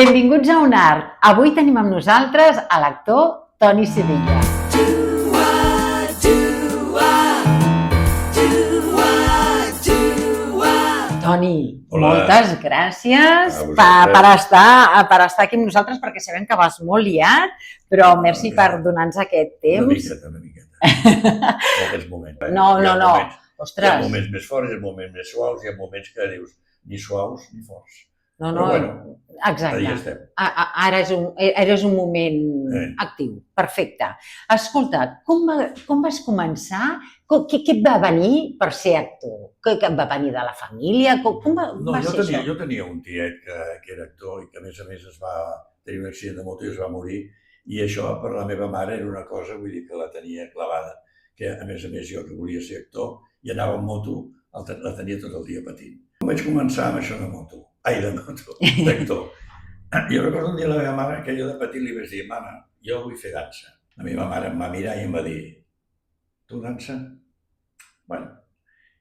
Benvinguts a Un Art. Avui tenim amb nosaltres a l'actor Toni Sevilla. Toni, moltes gràcies per estar aquí amb nosaltres, perquè sabem que vas molt liat, però merci per donar-nos aquest temps. Una miqueta. Molts moments. No. Ostres. Hi ha moments més forts, hi ha moments més suaus, hi ha moments que dius ni suaus ni forts. No, exacte. Ahí estem. Ara és un moment actiu. Perfecte. Escolta, com vas començar? Què et va venir per ser actor? Què et va venir de la família? Com va ser això? Jo tenia un tiet que era actor i que a més es va tenir un accident de moto i es va morir. I això per la meva mare era una cosa, vull dir, que la tenia clavada. Que a més jo que volia ser actor i anava amb moto, la tenia tot el dia patint. Vaig començar amb això d'actor. Jo recordo un dia la meva mare que jo de petit li vaig dir: mama, jo vull fer dansa. La meva mare em va mirar i em va dir: tu dansa? Bueno,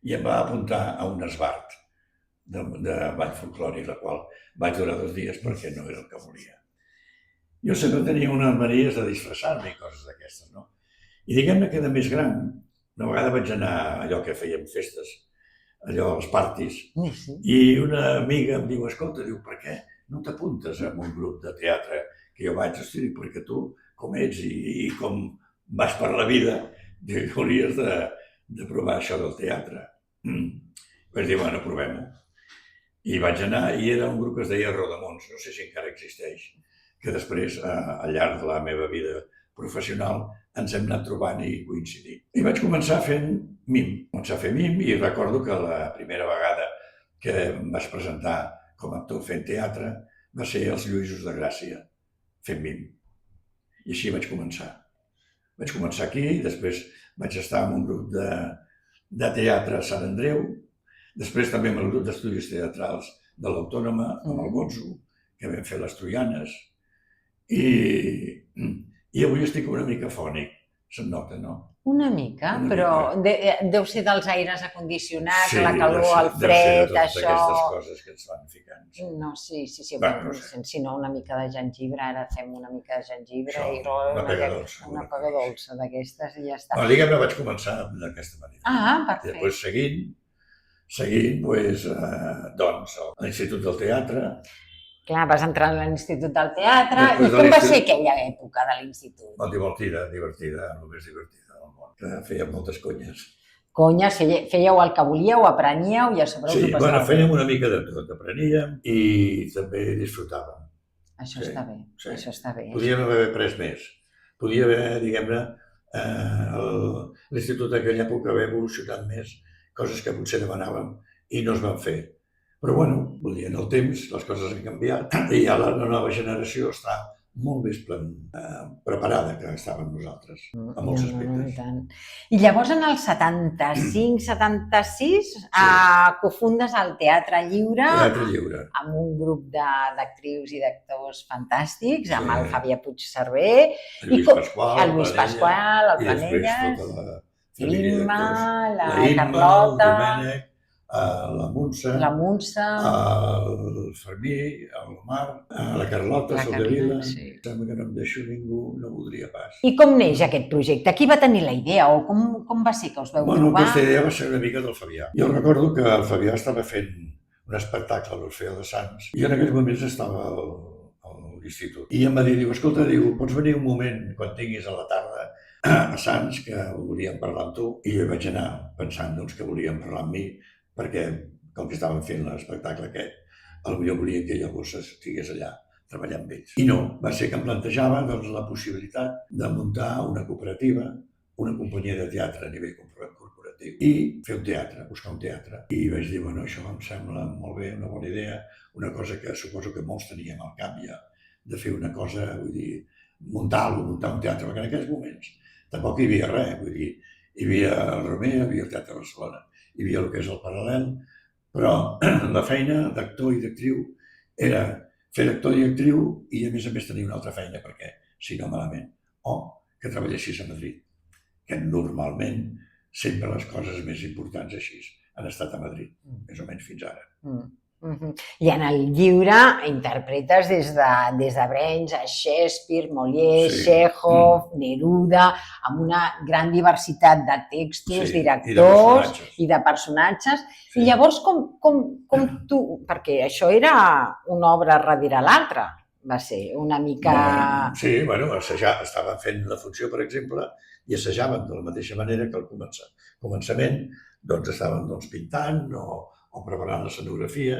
i em va apuntar a un esbart de ball folclòric, la qual vaig durar 2 dies perquè no era el que volia. Jo sempre tenia unes manies de disfressar-me i coses d'aquestes, no? I diguem-ne que de més gran, una vegada vaig anar a allò que fèiem festes, allò, els partis, i una amiga em diu: escolta, per què no t'apuntes en un grup de teatre? Que jo vaig estudiar, perquè tu, com ets i com vas per la vida, hauries de provar això del teatre. Vaig dir: bueno, provem-ho. I vaig anar, i era un grup que es deia Rodamons, no sé si encara existeix, que després, al llarg de la meva vida professional, ens hem anat trobant i coincidint. I vaig començar fent mim. I recordo que la primera vegada que em vaig presentar com a actor fent teatre va ser als Lluïsos de Gràcia, fent mim. I així vaig començar. Vaig començar aquí, després vaig estar en un grup de teatre a Sant Andreu, després també amb el grup d'estudis teatrals de l'Autònoma, amb el Gonzo, que vam fer les Troianes, i avui estic una mica fònic, se't nota, no? Una mica, però deu ser dels aires acondicionats, la calor, el fred, això... Sí, deu ser de totes aquestes coses que ens van ficant. No, sí, si no, una mica de jengibre, ara fem una mica de jengibre i una pega dolça d'aquestes i ja està. Diguem-ne, vaig començar d'aquesta manera. Perfecte. Després, seguint, doncs, a l'Institut del Teatre. Clar, vas entrar a l'Institut del Teatre. I com va ser aquella època de l'Institut? Molt divertida, el més divertida del món. Fèiem moltes conyes. Conyes, fèieu el que volíeu, apreníeu i a sobre us ho passàveu. Sí, fèiem una mica de tot, apreníem i també disfrutàvem. Això està bé, això està bé. Podíem haver pres més. Podia haver, diguem-ne, l'Institut d'aquella època haver evolucionat més, coses que potser demanàvem i no es van fer. Però bueno, vull dir, en el temps les coses han canviat i ara la nova generació està molt més preparada que estàvem nosaltres, en molts aspectes. I llavors en el 75-76 cofundes el Teatre Lliure amb un grup d'actrius i d'actors fantàstics, amb el Fabià Puigcerver, el Lluís Pasqual, el Planelles, l'Imma, la Carlota... la Montse, el Fermí, l'Omar, la Carlota, Soldevila... Sembla que no em deixo ningú, no voldria pas. I com neix aquest projecte? Qui va tenir la idea o com va ser que us vau trobar? Bueno, aquesta idea va ser una mica del Fabià. Jo recordo que el Fabià estava fent un espectacle a l'Orfeó de Sants i en aquells moments estava a l'institut. I em va dir, escolta, pots venir un moment quan tinguis a la tarda a Sants que volíem parlar amb tu? I jo vaig anar pensant que volíem parlar amb mi perquè, com que estàvem fent l'espectacle aquest, potser volien que jo estigués allà treballant amb ells. I no, va ser que em plantejava la possibilitat de muntar una cooperativa, una companyia de teatre a nivell corporatiu i fer un teatre, buscar un teatre. I vaig dir, bueno, això em sembla molt bé, una bona idea, una cosa que suposo que molts teníem al cap ja, de fer una cosa, vull dir, muntar un teatre, perquè en aquells moments tampoc hi havia res, vull dir, hi havia el Romer, hi havia el Teatre de Barcelona, hi havia el que és el Paral·lel, però la feina d'actor i d'actriu era fer d'actor i actriu i a més tenir una altra feina, perquè si no malament, o que treballessis a Madrid, que normalment sempre les coses més importants així han estat a Madrid, més o menys fins ara. I en el llibre interpretes des de Brecht a Shakespeare, Molière, Chekhov, Neruda, amb una gran diversitat de textos, directors i de personatges. I llavors, com tu... Perquè això era una obra darrere l'altra, va ser una mica... Sí, bueno, estaven fent la funció, per exemple, i assajaven de la mateixa manera que al començament estaven pintant o preparant l'escenografia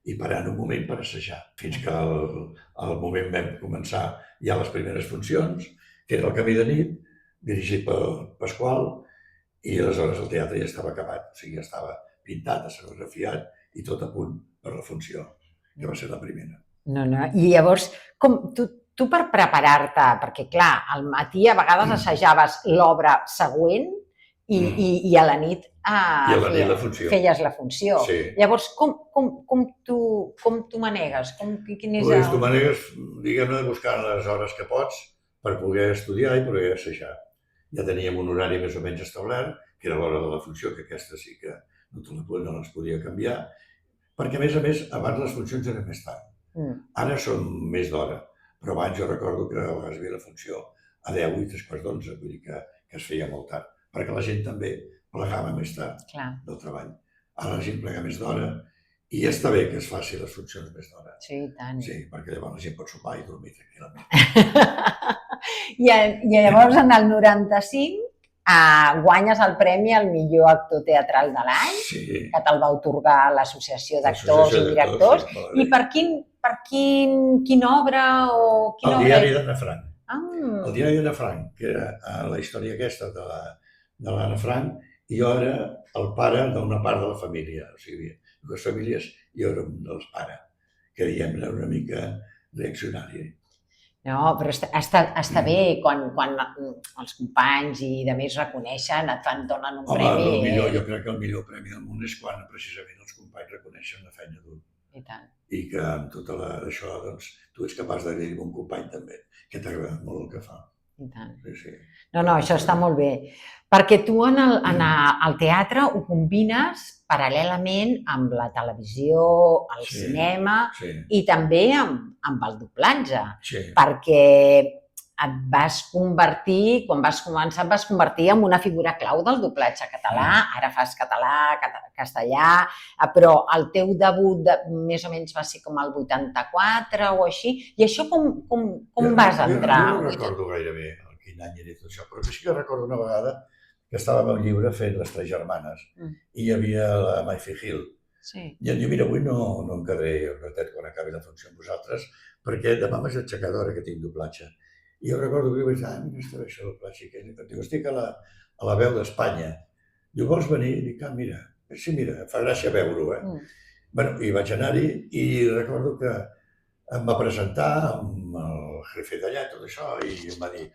i parant un moment per assajar, fins que al moment vam començar ja les primeres funcions, que era el Camí de nit, dirigit per Pasqual, i aleshores el teatre ja estava acabat, o sigui, ja estava pintat, escenografiat i tot a punt per la funció, que va ser la primera. I llavors, tu per preparar-te, perquè clar, al matí a vegades assajaves l'obra següent i a la nit feies la funció. Llavors, com tu manegues? Tu manegues, diguem-ne, buscant les hores que pots per poder estudiar i poder assajar. Ja teníem un horari més o menys establert, que era l'hora de la funció, que aquesta sí que no les podia canviar, perquè a més, abans les funcions eren més tard. Ara són més d'hora, però abans jo recordo que a vegades havia la funció a 10 i 3:15, vull dir que es feia molt tard, perquè la gent també plegava més tard del treball. Ara la gent plega més d'hora i està bé que es faci les funcions més d'hora. Sí, i tant. Sí, perquè llavors la gent pot sopar i dormir tranquil·lament. I llavors, en el 95, guanyes el premi al millor actor teatral de l'any, que te'l va atorgar l'Associació d'Actors i Directors. I per quina obra o quina obra? El diari d'Anna Frank. El diari d'Anna Frank, que era la història aquesta de l'Anna Frank, i jo era el pare d'una part de la família. O sigui, dues famílies, jo era un dels pares, que diguem era una mica reaccionari. No, però està bé quan els companys i de més reconeixen, et donen un premi. Jo crec que el millor premi del món és quan precisament els companys reconeixen la feina d'un. I tant. I que amb tot això tu ets capaç d'agrair a un company també, que t'ha agradat molt el que fa. I tant. Sí. No, això està molt bé. Perquè tu en el teatre ho combines paral·lelament amb la televisió, el cinema i també amb el doblatge. Perquè et vas convertir, quan vas començar, et vas convertir en una figura clau del doblatge català. Ara fas català, castellà, però el teu debut més o menys va ser com el 84 o així. I això com vas entrar? Jo no recordo gaire bé quin any era tot això, però sí que recordo una vegada que estàvem al llibre fent Les Tres Germanes i hi havia la Mayfield Hill. I em diu, mira, avui no em quedaré un ratet quan acabi la funció amb vosaltres perquè demà m'haig d'aixecar d'hora que tinc doblatge. I jo recordo que vaig dir, mira, està bé això del doblatge. Diu, estic a la Veu d'Espanya. Diu, vols venir? Dic, mira, sí, mira, fa gràcia veure-ho, Bueno, i vaig anar-hi i recordo que em va presentar amb el jefe d'allà, tot això, i em va dir,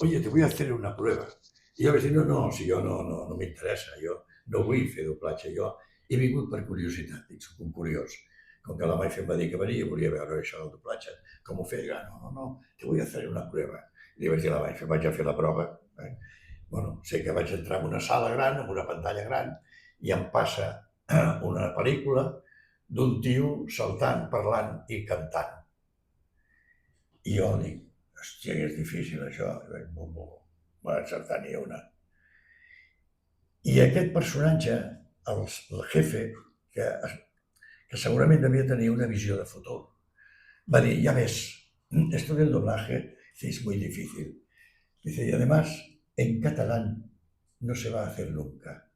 oye, te voy a hacer una prueba. I jo vaig dir, no, si jo no m'interessa, jo no vull fer doblatge, jo he vingut per curiositat, dic, soc un curiós. Com que la Maife em va dir que venia, volia veure això del doblatge, com ho feia, no, te voy a hacer una prueba. I li vaig dir a la Maife, vaig a fer la prova. Bueno, sé que vaig entrar en una sala gran, en una pantalla gran, i em passa una pel·lícula d'un tio saltant, parlant i cantant. I jo dic, hòstia, que és difícil això. I vaig, no va encertar ni una. I aquest personatge, el jefe, que segurament devia tenir una visió de futur, va dir, ya ves, esto del doblaje es muy difícil. Dice, y además, en catalán no se va a hacer nunca.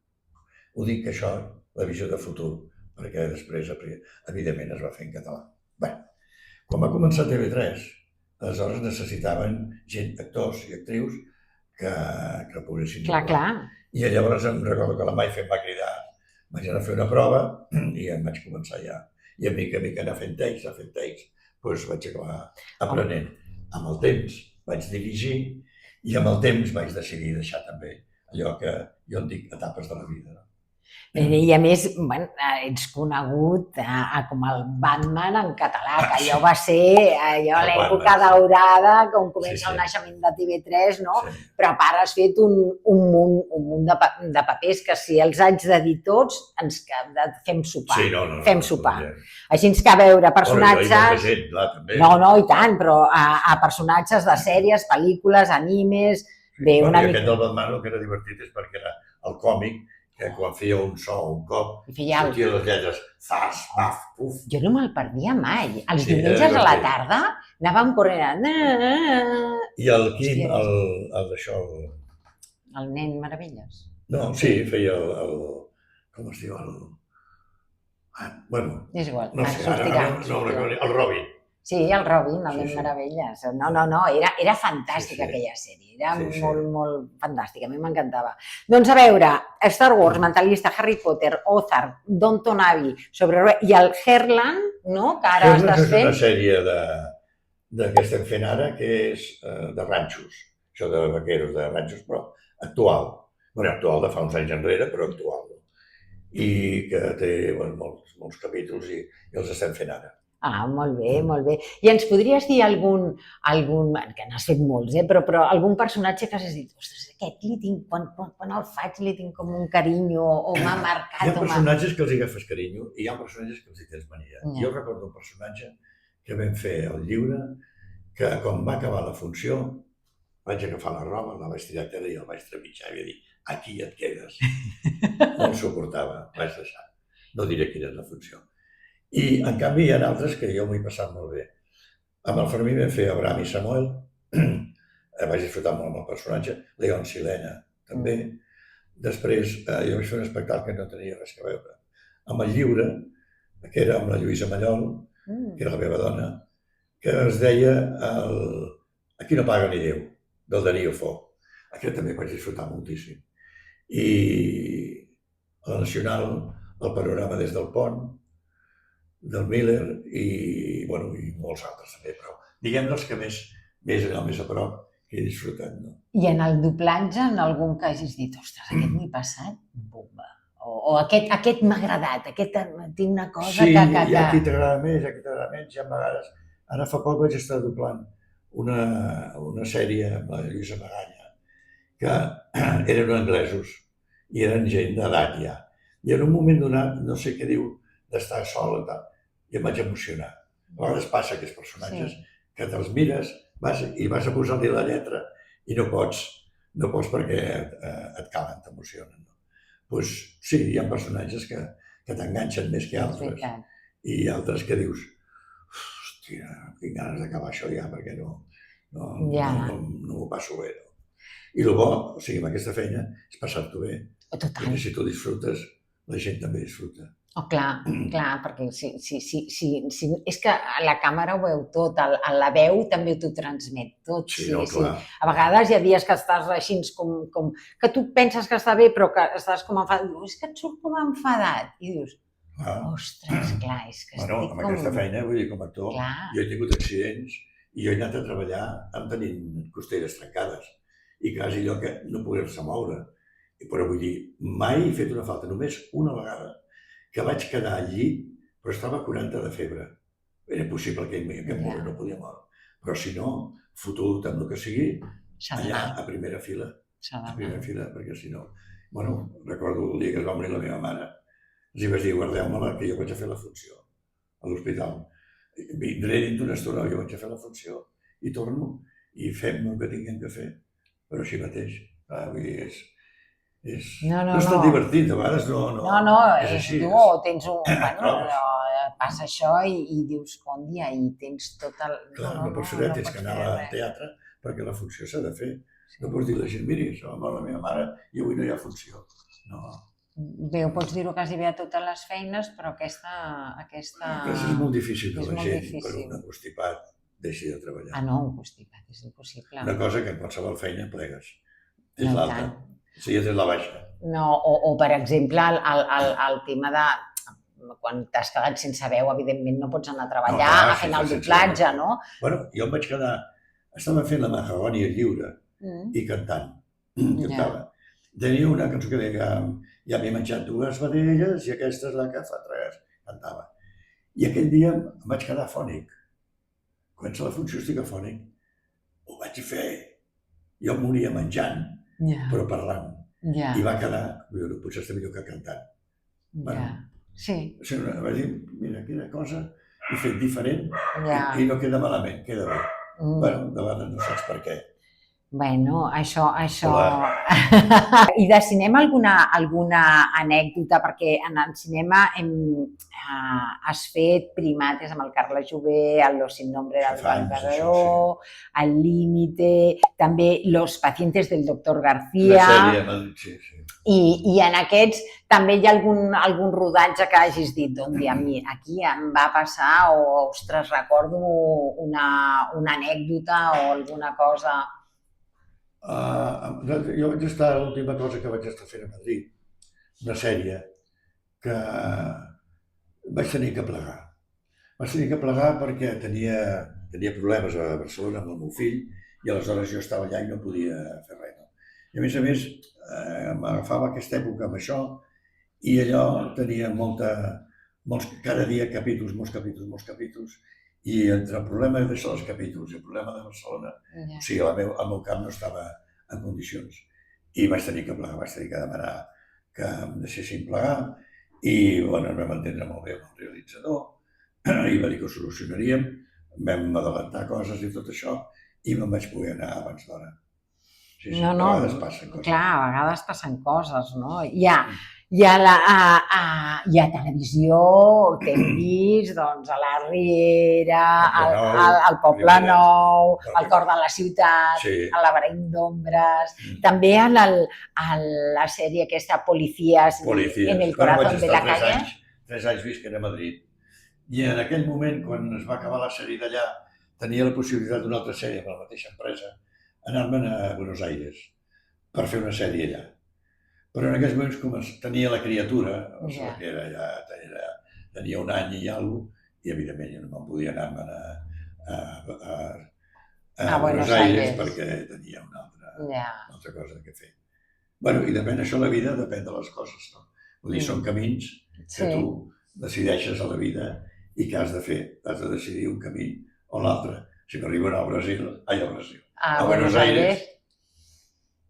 Ho dic això, la visió de futur, perquè després, evidentment, es va fer en català. Bé, quan va començar TV3, aleshores necessitaven gent, actors i actrius, que poguessin doblar. Clar. I llavors em recordo que la Maife em va cridar, vaig anar a fer una prova i em vaig començar ja. I a mica anar fent takes, doncs vaig acabar aprenent. Amb el temps vaig dirigir i amb el temps vaig decidir deixar també allò que jo en dic etapes de la vida. I a més, ets conegut com el Batman en català, que allò va ser a l'època daurada, com comença el naixement de TV3, no? Però a part has fet un munt de papers que si els haig de dir tots, ens fem sopar. Fem sopar. Així que a veure, personatges... No, i tant, però a personatges de sèries, pel·lícules, animes... I aquest del Batman el que era divertit és perquè era el còmic que quan feia un so, un cop, sortia les lletres, zas, paf, puf. Jo no me'l perdia mai. Els diumenges a la tarda anàvem corrent. I el Quim, el d'això... El nen Meravelles? No, sí, feia el... Com es diu? Bueno, és igual, no sé, ara no el Robin. Sí, el Robin, el nen Meravelles. No, era fantàstica aquella sèrie. Era molt fantàstica, a mi m'encantava. Doncs a veure, Star Wars, Mentalista, Harry Potter, Ozark, Downton Abbey, i el Herland, no?, que ara estàs fent... És una sèrie que estem fent ara, que és de ranxos, això de vaqueros, de ranxos, però actual. Bueno, actual de fa uns anys enrere, però actual. I que té molts capítols i els estem fent ara. Molt bé. I ens podries dir algun, que n'has fet molts, però algun personatge que has dit, ostres, aquest li tinc, quan el faig li tinc com un carinyo o m'ha marcat. Hi ha personatges que els agafes carinyo i hi ha personatges que els hi tens mania. Jo recordo un personatge que vam fer al llibre, que quan va acabar la funció vaig agafar la roba, la vaig tirar a terra i el vaig trepitjar i vaig dir, aquí et quedes. No el suportava, vaig deixar. No diré quina és la funció. I, en canvi, hi ha altres que jo m'ho he passat molt bé. Amb el Fermí vam fer Abraham i Samuel, vaig disfrutar molt amb el personatge, Leon Silena, també. Després, jo vaig fer un espectacle que no tenia res a veure. Amb el llibre, que era amb la Lluïsa Mallol, que era la meva dona, que es deia Aquí no paga ni Déu, del Darío Fo. Aquest també vaig disfrutar moltíssim. I a la Nacional, el panorama des del pont, del Miller i molts altres també, però diguem els que més a prop que he disfrutat. I en el doblatge, en algun que hagis dit, ostres, aquest m'he passat, bomba. O aquest m'ha agradat, aquest tinc una cosa que... Sí, hi ha qui t'agrada més, hi ha qui t'agrada menys, hi ha vegades... Ara fa poc vaig estar doblant una sèrie amb la Lluïsa Maganya, que eren anglesos i eren gent d'edat ja. I en un moment donat, no sé què diu, d'estar sol i tal, i em vaig emocionar. A vegades passa aquests personatges que te'ls mires i vas a posar-li la lletra i no pots perquè et calen, t'emocionen. Doncs sí, hi ha personatges que t'enganxen més que altres i altres que dius, hòstia, tinc ganes d'acabar això ja perquè no m'ho passo bé. I el bo, o sigui, amb aquesta feina, és passar-t'ho bé. Perquè si tu disfrutes, la gent també disfruta. Clar, perquè és que a la càmera ho veu tot, a la veu també t'ho transmet tot. Sí, clar. A vegades hi ha dies que estàs així com... que tu penses que està bé, però que estàs com enfadat. És que et surt com enfadat. I dius, ostres, clar, és que estic com... Amb aquesta feina, vull dir, com a actor, jo he tingut accidents i jo he anat a treballar tenint costelles trencades i quasi allò que no poder-se moure. Però vull dir, mai he fet una falta, només una vegada que vaig quedar al llit, però estava a 40 de febre. Era possible que aquest moment no podia moure. Però si no, fotut amb el que sigui, allà a primera fila. Perquè si no... Recordo el dia que es va morir la meva mare, els vaig dir, guardeu-me-la, que jo vaig a fer la funció a l'hospital. Vindré dintre d'una estona, jo vaig a fer la funció i torno i fem el que tinguem que fer. Però així mateix, vull dir, no és tan divertit, a vegades no. No, és dur, tens un... Passa això i dius, bon dia, i tens tot el... Clar, no pots fer res, tens que anar al teatre perquè la funció s'ha de fer. No pots dir a la gent, miri, se va moure la meva mare i avui no hi ha funció. No. Bé, ho pots dir-ho quasi bé a totes les feines, però aquesta... És molt difícil que la gent, per un constipat, deixi de treballar. No, un constipat, és impossible. Una cosa que en qualsevol feina plegues. És l'altra. Si ja tens la baixa. No, o per exemple, el tema de... Quan t'has quedat sense veu, evidentment no pots anar a treballar fent el doblatge, no? Bueno, jo em vaig quedar... Estava fent la Mahagònia lliure i cantant. Cantava. Tenia una cançó que deia ja m'he menjat 2 vedelles i aquesta és la que fa 3, cantava. I aquell dia em vaig quedar afònic. Comença la funció, estic afònic. Ho vaig fer. Jo moria menjant, però parlant. I va quedar, potser està millor que cantant. Sí. Vaig dir, mira, quina cosa he fet diferent i no queda malament, queda bé. Bueno, de vegades no saps per què. Bueno, això... I de cinema alguna anècdota? Perquè en el cinema has fet primates amb el Carles Jové, el Lo sin nombre del Juan Carreró, El límite, també Los pacientes del doctor García. La sèrie, sí. I en aquests també hi ha algun rodatge que hagis dit, doncs, aquí em va passar o, ostres, recordo una anècdota o alguna cosa... Jo vaig estar, l'última cosa que vaig estar fent a Madrid, una sèrie que vaig tenir que plegar. Vaig tenir que plegar perquè tenia problemes a Barcelona amb el meu fill i aleshores jo estava allà i no podia fer res. I a més, m'agafava aquesta època amb això i allò tenia cada dia molts capítols, i entre el problema d'això dels capítols i el problema de Barcelona, o sigui, el meu cap no estava en condicions. I vaig tenir que plegar, vaig tenir que demanar que em deixessin plegar i, bueno, ens vam entendre molt bé amb el realitzador i va dir que ho solucionaríem, vam adelantar coses i tot això i me'n vaig poder anar abans d'hora. Sí, a vegades passen coses. Clar, a vegades passen coses, no? Hi ha televisió que hem vist, doncs, a la Riera, al Poble Nou, al Cor de la Ciutat, al Laberint d'Ombres, també a la sèrie aquesta Policías en el corazón de la calle. 3 anys visquent a Madrid. I en aquell moment, quan es va acabar la sèrie d'allà, tenia la possibilitat d'una altra sèrie per la mateixa empresa, anar-me'n a Buenos Aires per fer una sèrie allà. Però en aquells moments, com tenia la criatura, tenia 1 any i alguna cosa, i evidentment jo no me'n podia anar-me'n a Buenos Aires perquè tenia una altra cosa que fer. Bueno, i depèn això, la vida depèn de les coses. Vull dir, són camins que tu decideixes a la vida i què has de fer. Has de decidir un camí o l'altre. Si no arriben a Buenos Aires,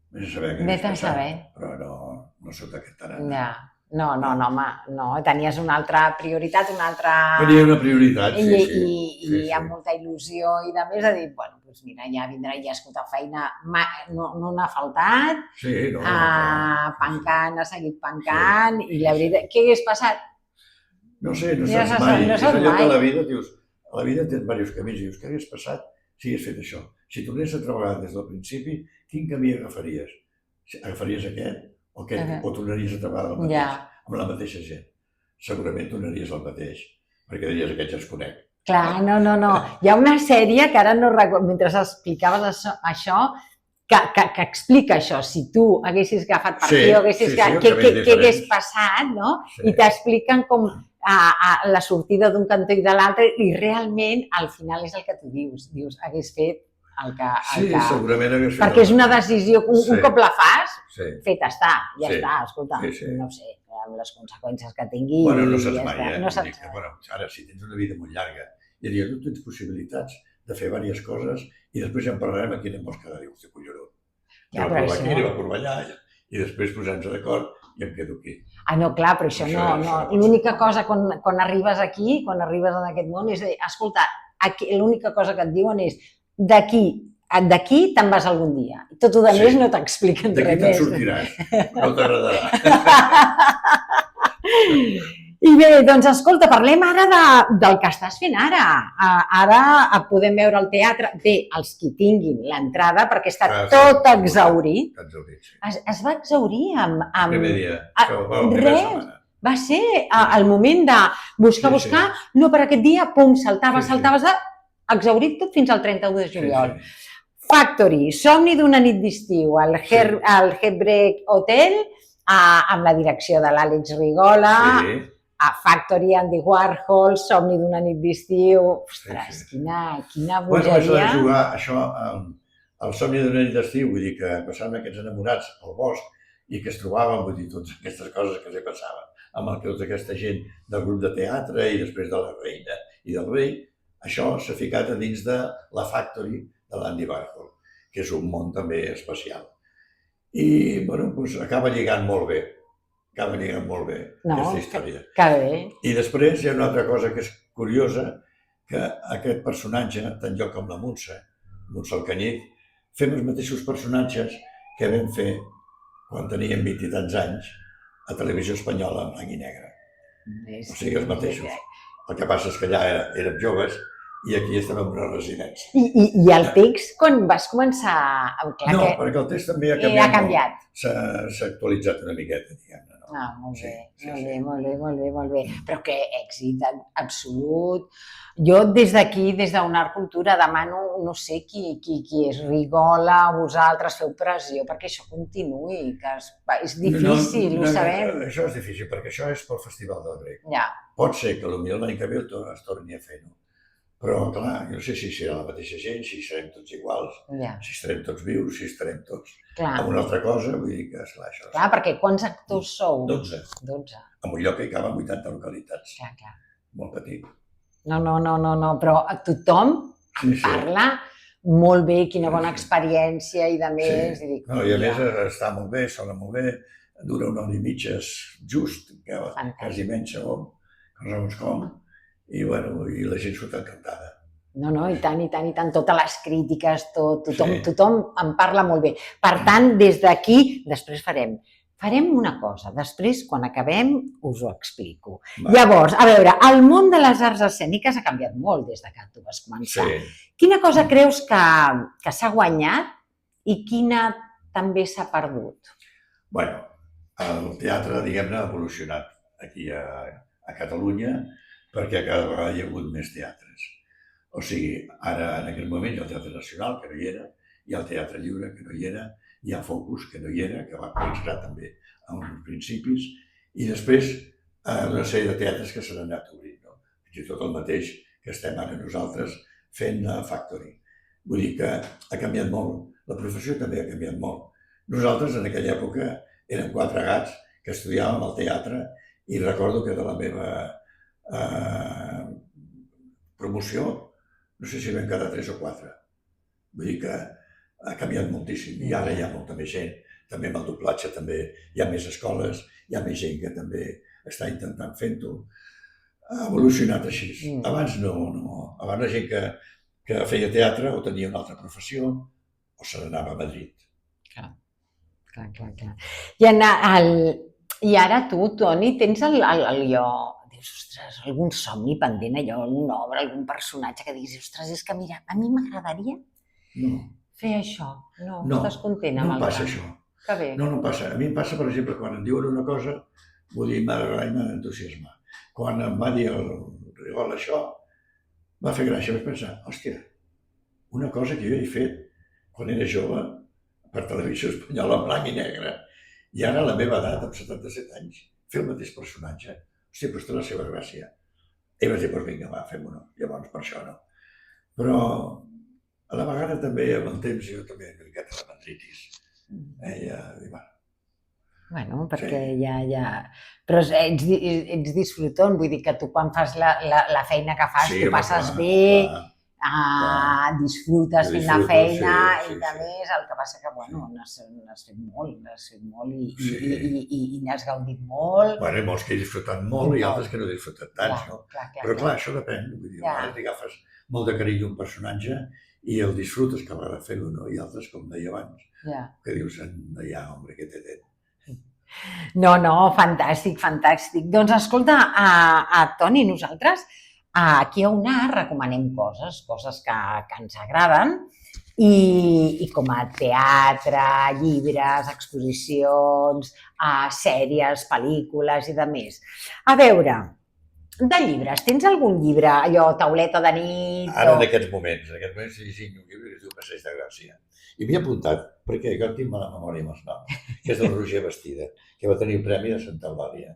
vés a saber què està passant, però no sóc aquest tarannà. No, home, no, tenies una altra prioritat, Tenia una prioritat, sí. I amb molta il·lusió i de més, a dir, bueno, doncs mira, ja vindrà, ja has escoltat feina, no n'ha faltat, pencant, ha seguit pencant, i la veritat, què hagués passat? No sé, no saps mai, és allò que la vida, dius, la vida té diversos camins, dius, què hagués passat si hagués fet això? Si tornés a treballar des del principi, quin camí agafaries? Agafaries aquest o tornaries a treballar amb la mateixa gent? Segurament tornaries al mateix, perquè diries aquest ja es conec. Clar, no. Hi ha una sèrie que ara no recordo, mentre explicaves això, que explica això, si tu haguessis agafat partió, què hagués passat, no? I t'expliquen com la sortida d'un cantó i de l'altre i realment al final és el que tu dius, hagués fet el que... Sí, segurament hagués fet... Perquè és una decisió, un cop la fas, fet està, ja està, escolta, no sé, amb les conseqüències que tingui... Bueno, no saps mai, ara si tens una vida molt llarga i tu tens possibilitats de fer diverses coses i després ja en parlarem a quina em vols quedar, dius, que collonut. Jo va provar aquí, va provar allà i després posem-nos d'acord i em quedo aquí. No, clar, però això no. L'única cosa quan arribes aquí, quan arribes en aquest món, és dir, escolta, l'única cosa que et diuen és d'aquí te'n vas algun dia. Tot el més no t'expliquen res més. D'aquí te'n sortiràs, no t'agradarà. I bé, doncs escolta, parlem ara del que estàs fent ara. Ara podem veure el teatre. Bé, els qui tinguin l'entrada, perquè està tot exhaurit. Es va exhaurir amb... Primer dia, primera setmana. Va ser el moment de buscar, no, per aquest dia, pum, saltaves, exhaurit tot fins al 31 de juliol. Factory, Somni d'una nit d'estiu, al Heartbreak Hotel, amb la direcció de l'Àlex Rigola, a Factory, Andy Warhol, Somni d'una nit d'estiu... Ostres, quina bogeria! Bueno, vaig anar a jugar això, el Somni d'una nit d'estiu, vull dir que passàvem aquests enamorats al bosc i que es trobaven, vull dir, totes aquestes coses que se passaven amb tota aquesta gent del grup de teatre i després de la reina i del rei, això s'ha ficat a dins de la Factory de l'Andy Warhol, que és un món també especial. I, bueno, doncs acaba lligant molt bé aquesta història. Que bé. I després hi ha una altra cosa que és curiosa, que aquest personatge, tant jo com la Montse Alcanyit, fem els mateixos personatges que vam fer quan teníem 20 i tants anys a Televisió Espanyola en blanc i negre. O sigui, els mateixos. El que passa és que allà érem joves i aquí estem en una residència. I el text, quan vas començar... No, perquè el text també ha canviat. S'ha actualitzat una miqueta, diguem-ne. Ah, molt bé. Però que èxit absolut. Jo des d'aquí, des d'Unar Cultura, demano, no sé qui és, Rigola, vosaltres feu pressió perquè això continuï, que és difícil, ho sabem. Això és difícil, perquè això és pel Festival del Grec. Ja. Pot ser que potser l'any que ve es torni a fer, no? Però, clar, jo no sé si serà la mateixa gent, si serem tots iguals, si estarem tots vius, si estarem tots amb una altra cosa, vull dir que, esclar, això... Clar, perquè quants actors sou? 12. En un lloc que hi caben 80 localitats. Clar. Molt petit. No, però tothom en parla molt bé, quina bona experiència i de més. I a més està molt bé, sona molt bé, dura 1 hora i mitja, és just, quasi menys segons com. I la gent surt encantada. No, i tant, totes les crítiques, tothom en parla molt bé. Per tant, des d'aquí, després farem una cosa, després, quan acabem, us ho explico. Llavors, a veure, el món de les arts escèniques ha canviat molt des que tu vas començar. Quina cosa creus que s'ha guanyat i quina també s'ha perdut? Bueno, el teatre, diguem-ne, ha evolucionat aquí a Catalunya, perquè cada vegada hi ha hagut més teatres. O sigui, ara en aquest moment hi ha el Teatre Nacional, que no hi era, hi ha el Teatre Lliure, que no hi era, hi ha Focus, que no hi era, que va començar també a uns principis, i després una sèrie de teatres que s'han anat obrint. Fins i tot el mateix que estem ara nosaltres fent a Factory. Vull dir que ha canviat molt, la professió també ha canviat molt. Nosaltres en aquella època érem 4 gats que estudiàvem al teatre i recordo que de la meva promoció, no sé si vam quedar 3 o 4. Vull dir que ha canviat moltíssim i ara hi ha molta més gent. També amb el doblatge també hi ha més escoles, hi ha més gent que també està intentant fer-ho. Ha evolucionat així. Abans no. Abans la gent que feia teatre o tenia una altra professió o se n'anava a Madrid. Clar. I ara tu, Toni, tens allò... Dius, ostres, algun somni pendent, allò, alguna obra, algun personatge que diguis, ostres, és que mira, a mi m'agradaria fer això. No, estàs content amb el que... No passa això. Que bé. No passa. A mi em passa, per exemple, quan em diuen una cosa, vull dir, m'agrada i m'entusiasma. Quan em va dir el Rigol això, va fer gràcia, vaig pensar, hòstia, una cosa que jo he fet quan era jove per Televisió Espanyola en blanc i negre, i ara a la meva edat, amb 77 anys, fer el mateix personatge. Hòstia, però té la seva gràcia. I vaig dir, doncs vinga, va, fem-ho. Llavors, per això no. Però a la vegada també, amb el temps, jo també una miqueta de meningitis. Bueno, perquè ja... Però ets disfrutant, vull dir que tu quan fas la feina que fas, tu passes bé, disfrutes fent la feina i a més el que passa que, bueno, n'has fet molt i n'has gaudit molt. Bueno, hi ha molts que he disfrutat molt i altres que no he disfrutat tants, no? Però clar, això depèn, vull dir, a vegades li agafes molt de carinyo a un personatge i el disfrutes que a l'hora de fer-ho, no? I altres, com deia abans, que dius, ja, home, què t'he dit? No, fantàstic. Doncs escolta, Toni, nosaltres aquí a UNAR recomanem coses que ens agraden i com a teatre, llibres, exposicions, sèries, pel·lícules i de més. A veure, de llibres, tens algun llibre, allò, tauleta de nit? Ara, en aquests moments llegint un llibre que es diu Passeig de Gràcia. I m'hi he apuntat, perquè jo tinc mala memòria amb els noms, que és del Roger Bastida, que va tenir el Premi de Santa Eulàlia.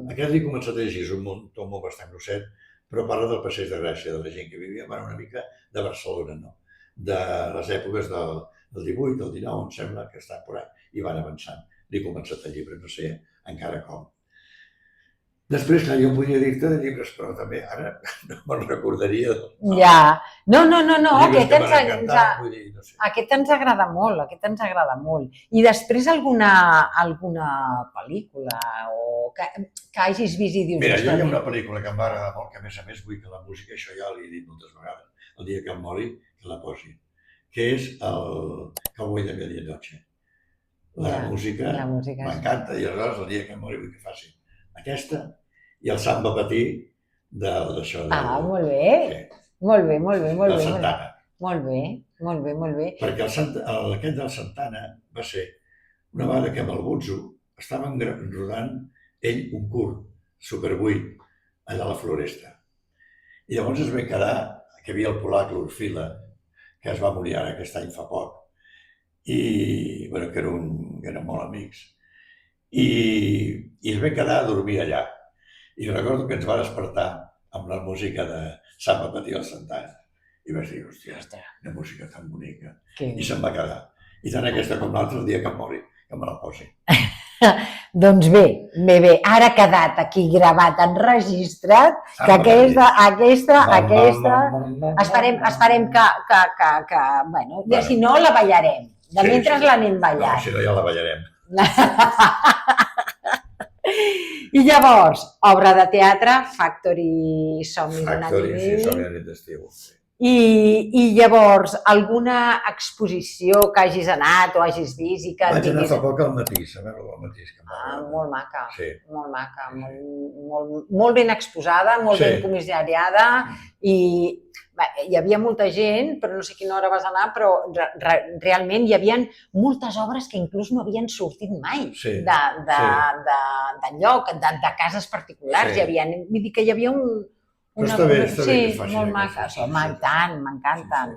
Aquest l'he començat a llegir, és un tomo bastant grosset, però parla del Passeig de Gràcia, de la gent que vivia una mica de Barcelona, no? De les èpoques del 18, del 19, em sembla que estan por ahí, i van avançant. he començat el llibre, no sé encara com. Després, clar, jo podria dir-te de llibres, però també ara no me'n recordaria. Ja. No, aquest ens agrada molt, aquest ens agrada molt. I després alguna pel·lícula que hagis vist i dius... Mira, jo hi ha una pel·lícula que em va agradar molt, que a més vull que la música, això ja l'he dit moltes vegades, el dia que em mori, que la posi, que és el Cowboy de Medianoche. La música m'encanta i aleshores el dia que em mori vull que faci aquesta i el Samba Patí d'això. Molt bé, molt bé. El Santana. Molt bé. Perquè aquest del Santana va ser una vegada que amb el Butzo estaven rodant ell un curt superbuit allà a la Floresta. I llavors es va quedar que hi havia el polac, l'Orfila, que es va morir ara aquest any fa poc, i que eren molt amics. I es va quedar a dormir allà. I recordo que ens va despertar amb la música de Samba Patí al Santana. I vaig dir, hòstia, una música tan bonica. I se'n va quedar. I tant aquesta com l'altra, el dia que em mori, que me la posi. Doncs bé, ara ha quedat aquí gravat, enregistrat, que aquesta... Esperem que... Bueno, si no, la ballarem. De mentre l'anem ballant. No, si no, ja la ballarem. I llavors, obra de teatre, Factory, Somni d'una nit. Factory, sí, Somni d'una nit d'estiu. I llavors, alguna exposició que hagis anat o hagis vist i que... Vaig anar fa poc al Matís, a veure el Matís. Molt maca, molt ben exposada, molt ben comissariada i hi havia molta gent, però no sé a quina hora vas anar, però realment hi havia moltes obres que inclús no havien sortit mai d'enlloc, de cases particulars. Vull dir que hi havia un... Està bé que faci. Molt maca, m'encanten.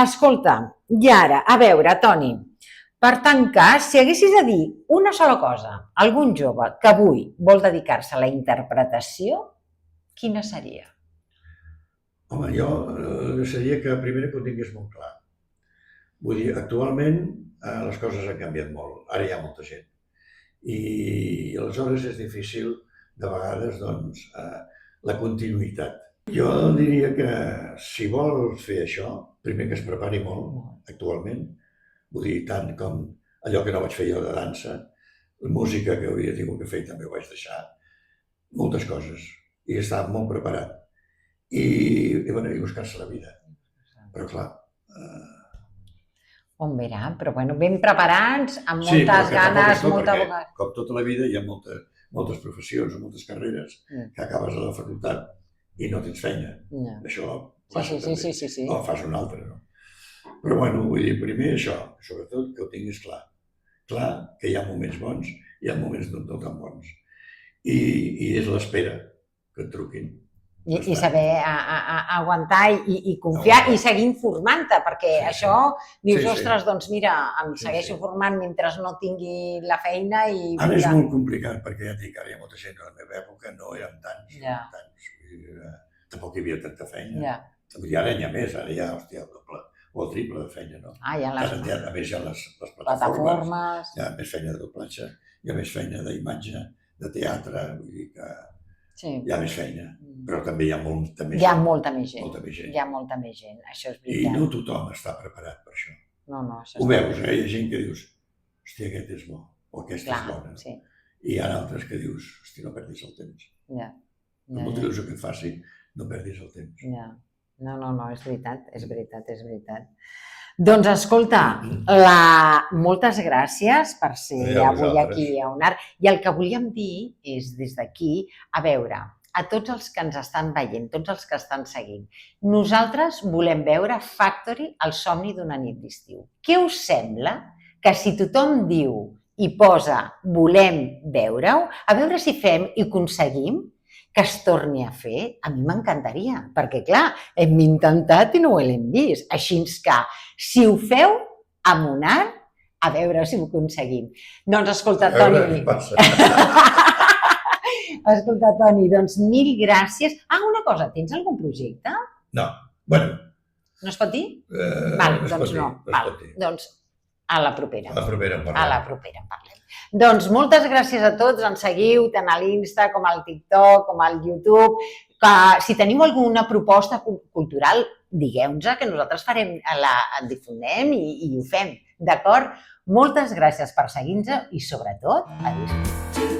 Escolta, i ara, a veure, Toni, per tancar, si haguessis de dir una sola cosa a algun jove que avui vol dedicar-se a la interpretació, quina seria? Home, jo seria que primer que ho tingués molt clar. Vull dir, actualment les coses han canviat molt, ara hi ha molta gent. I aleshores és difícil, de vegades, doncs, la continuïtat. Jo diria que si vols fer això, primer que es prepari molt, actualment, vull dir, tant com allò que no vaig fer jo de dansa, la música que hauria tingut que fer i també ho vaig deixar, moltes coses, i estava molt preparat. I buscar-se la vida. Però clar... On verà, però ben preparats, amb moltes ganes, molta vocació. Com tota la vida hi ha moltes professions o moltes carreres que acabes a la facultat i no tens feina. Això passa també. O fas una altra, no? Però vull dir, primer això, sobretot que ho tinguis clar. Clar que hi ha moments bons i hi ha moments no tan bons. I és l'espera que et truquin. I saber aguantar i confiar i seguir informant-te, perquè això dius, ostres, doncs mira, em segueixo formant mentre no tingui la feina i... Ara és molt complicat, perquè ja et dic, ara hi ha molta gent, a la meva època no eren tants. Tampoc hi havia tanta feina. Vull dir, ara n'hi ha més, ara hi ha, hòstia, el doble o el triple de feina, no? A més hi ha les plataformes, hi ha més feina de doblatge, hi ha més feina d'imatge, de teatre, vull dir que... Hi ha més feina, però també hi ha molta més gent. Hi ha molta més gent, això és veritat. I no tothom està preparat per això. Això ho veus, hi ha gent que dius, hòstia, aquest és bo, o aquesta és bona. I hi ha altres que dius, hòstia, no perdis el temps. Per molta il·lusió que et faci, no perdis el temps. No, és veritat. Doncs escolta, moltes gràcies per ser avui aquí a UNAR. I el que volíem dir és, des d'aquí, a veure, a tots els que ens estan veient, tots els que estan seguint, nosaltres volem veure Factory, el somni d'una nit d'estiu. Què us sembla que si tothom diu i posa volem veure-ho, a veure si fem i aconseguim que es torni a fer? A mi m'encantaria, perquè clar, hem intentat i no ho hem vist. Així que, si ho feu, amb UNAR, a veure si ho aconseguim. Doncs escolta, Toni... A veure què passa. Escolta, Toni, doncs mil gràcies. Una cosa, tens algun projecte? No, bueno... No es pot dir? Doncs no. Doncs A la propera. A la propera en parlem. A la propera en parlem. Doncs moltes gràcies a tots, ens seguiu tant a l'Insta com al TikTok com al YouTube. Si teniu alguna proposta cultural, digueu-nos que nosaltres el difondem i ho fem, d'acord? Moltes gràcies per seguir-nos i sobretot, adéu.